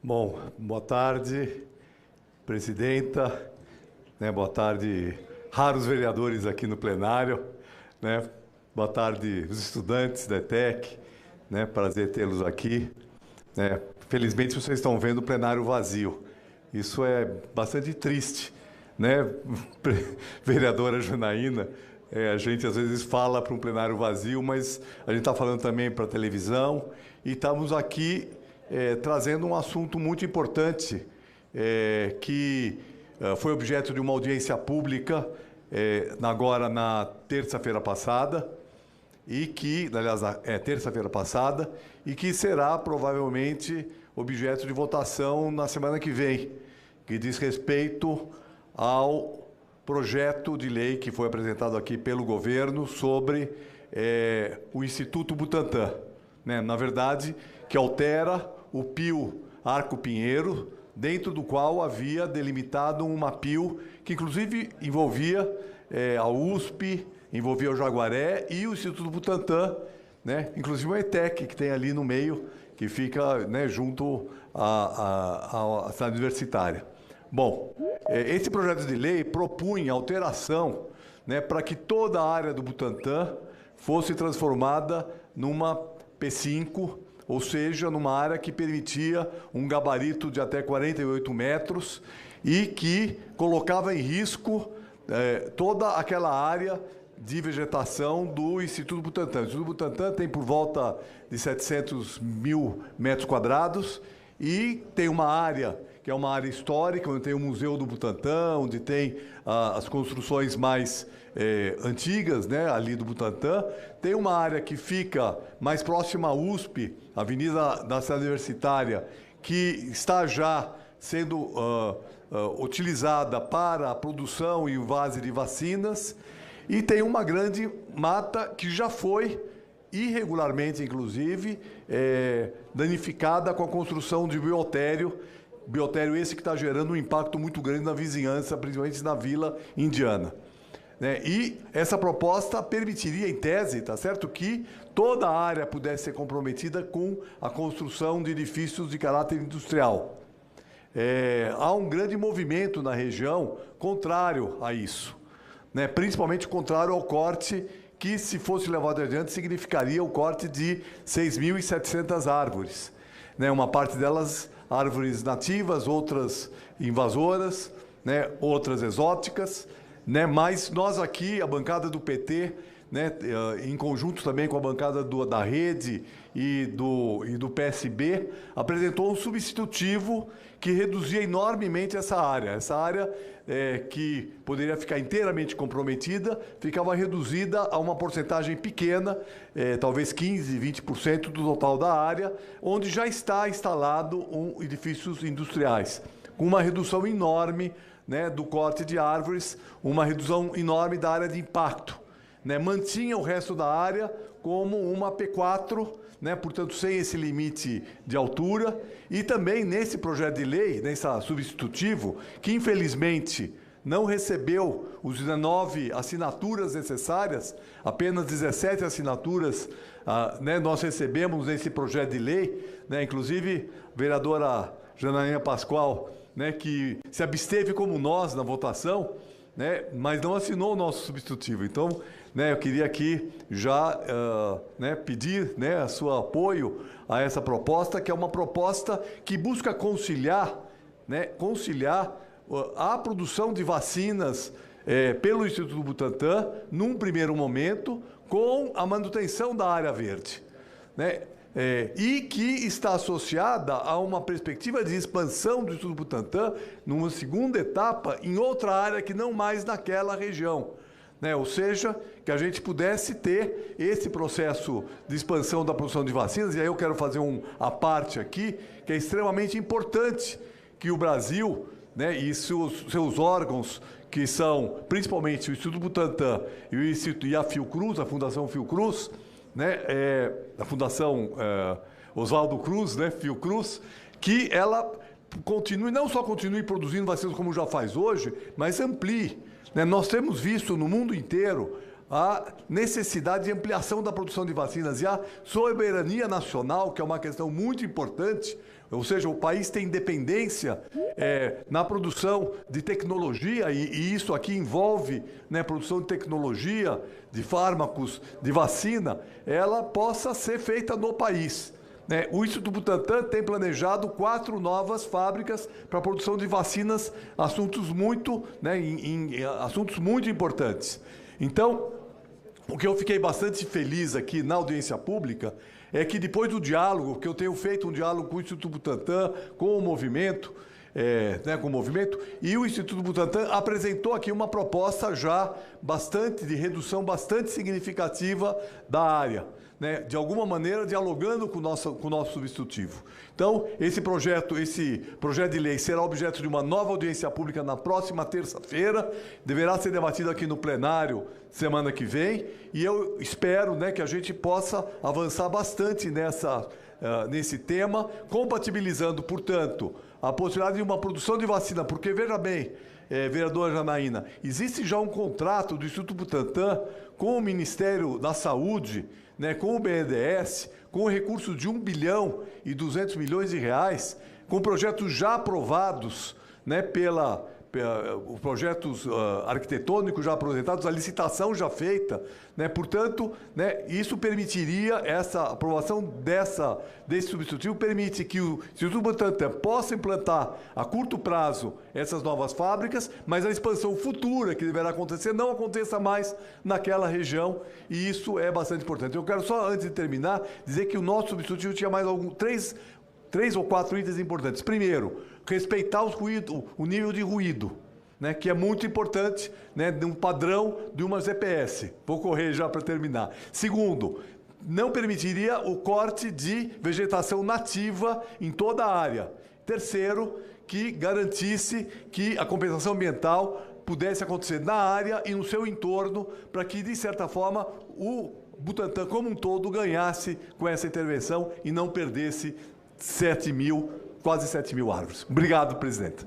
Bom, boa tarde, presidenta, boa tarde, raros vereadores aqui no plenário, boa tarde, os estudantes da ETEC, prazer tê-los aqui. Felizmente vocês estão vendo o plenário vazio, isso é bastante triste, Vereadora Janaína, a gente às vezes fala para um plenário vazio, mas a gente está falando também para a televisão e estamos aqui trazendo um assunto muito importante que foi objeto de uma audiência pública agora na terça-feira passada e que, aliás, terça-feira passada, e que será provavelmente objeto de votação na semana que vem, que diz respeito ao projeto de lei que foi apresentado aqui pelo governo sobre o Instituto Butantan, na verdade, que altera o PIO Arco Pinheiro, dentro do qual havia delimitado uma PIO que, inclusive, envolvia a USP, envolvia o Jaguaré e o Instituto Butantan, inclusive o ETEC, que tem ali no meio, que fica junto à cidade universitária. Bom, esse projeto de lei propunha alteração para que toda a área do Butantan fosse transformada numa P5, ou seja, numa área que permitia um gabarito de até 48 metros e que colocava em risco toda aquela área de vegetação do Instituto Butantan. O Instituto Butantan tem por volta de 700 mil metros quadrados e tem uma área que é uma área histórica, onde tem o Museu do Butantan, onde tem as construções mais antigas, ali do Butantan. Tem uma área que fica mais próxima à USP, Avenida da Cidade Universitária, que está já sendo utilizada para a produção e invase de vacinas. E tem uma grande mata que já foi irregularmente, inclusive, danificada com a construção de biotério esse que está gerando um impacto muito grande na vizinhança, principalmente na Vila Indiana. E essa proposta permitiria, em tese, tá certo, que toda a área pudesse ser comprometida com a construção de edifícios de caráter industrial. Há um grande movimento na região contrário a isso, principalmente contrário ao corte que, se fosse levado adiante, significaria o corte de 6.700 árvores. Uma parte delas árvores nativas, outras invasoras, outras exóticas, mas nós aqui, a bancada do PT, em conjunto também com a bancada da Rede e do PSB, apresentou um substitutivo que reduzia enormemente essa área. Essa área que poderia ficar inteiramente comprometida, ficava reduzida a uma porcentagem pequena, talvez 15%, 20% do total da área, onde já está instalado edifícios industriais, com uma redução enorme do corte de árvores, uma redução enorme da área de impacto. Mantinha o resto da área como uma P4, portanto, sem esse limite de altura. E também nesse projeto de lei, nesse substitutivo, que infelizmente não recebeu os 19 assinaturas necessárias, apenas 17 assinaturas nós recebemos nesse projeto de lei, inclusive a vereadora Janaína Pascoal, que se absteve como nós na votação, mas não assinou o nosso substitutivo. Então, eu queria aqui já pedir a seu apoio a essa proposta, que é uma proposta que busca conciliar a produção de vacinas pelo Instituto Butantan, num primeiro momento, com a manutenção da área verde, e que está associada a uma perspectiva de expansão do Instituto Butantan numa segunda etapa em outra área que não mais naquela região. Ou seja, que a gente pudesse ter esse processo de expansão da produção de vacinas, e aí eu quero fazer à parte aqui, que é extremamente importante que o Brasil, e seus órgãos, que são principalmente o Instituto Butantan e a Fiocruz, a Fundação Fiocruz, a Fundação Oswaldo Cruz, Fiocruz, que ela não só continue produzindo vacinas como já faz hoje, mas amplie. Nós temos visto no mundo inteiro a necessidade de ampliação da produção de vacinas e a soberania nacional, que é uma questão muito importante, Ou seja, o país tem independência na produção de tecnologia, e isso aqui envolve, né, produção de tecnologia, de fármacos, de vacina, ela possa ser feita no país. Né? O Instituto Butantan tem planejado 4 novas fábricas para a produção de vacinas, assuntos muito, né, assuntos muito importantes. Então, o que eu fiquei bastante feliz aqui na audiência pública é que depois do diálogo, que eu tenho feito um diálogo com o Instituto Butantan, com o movimento, e o Instituto Butantan apresentou aqui uma proposta já de redução bastante significativa da área, né, de alguma maneira dialogando com o nosso substitutivo. Então, esse projeto de lei será objeto de uma nova audiência pública na próxima terça-feira, deverá ser debatido aqui no plenário semana que vem, e eu espero, né, que a gente possa avançar bastante nesse tema, compatibilizando, portanto, a possibilidade de uma produção de vacina, porque, veja bem, vereadora Janaína, existe já um contrato do Instituto Butantan com o Ministério da Saúde, né, com o BNDES, com recursos de 1 bilhão e 200 milhões de reais, com projetos já aprovados, né, os projetos arquitetônicos já apresentados, a licitação já feita, né? Portanto, né, isso permitiria, essa aprovação desse substitutivo permite que o Instituto Butantan possa implantar a curto prazo essas novas fábricas, mas a expansão futura que deverá acontecer não aconteça mais naquela região, e isso é bastante importante. Eu quero só, antes de terminar, dizer que o nosso substitutivo tinha mais três ou 4 itens importantes. Primeiro, respeitar o nível de ruído, né, que é muito importante, né, de um padrão de uma ZPS. Vou correr já para terminar. Segundo, não permitiria o corte de vegetação nativa em toda a área. Terceiro, que garantisse que a compensação ambiental pudesse acontecer na área e no seu entorno, para que, de certa forma, o Butantan como um todo ganhasse com essa intervenção e não perdesse quase 7 mil árvores. Obrigado, presidente.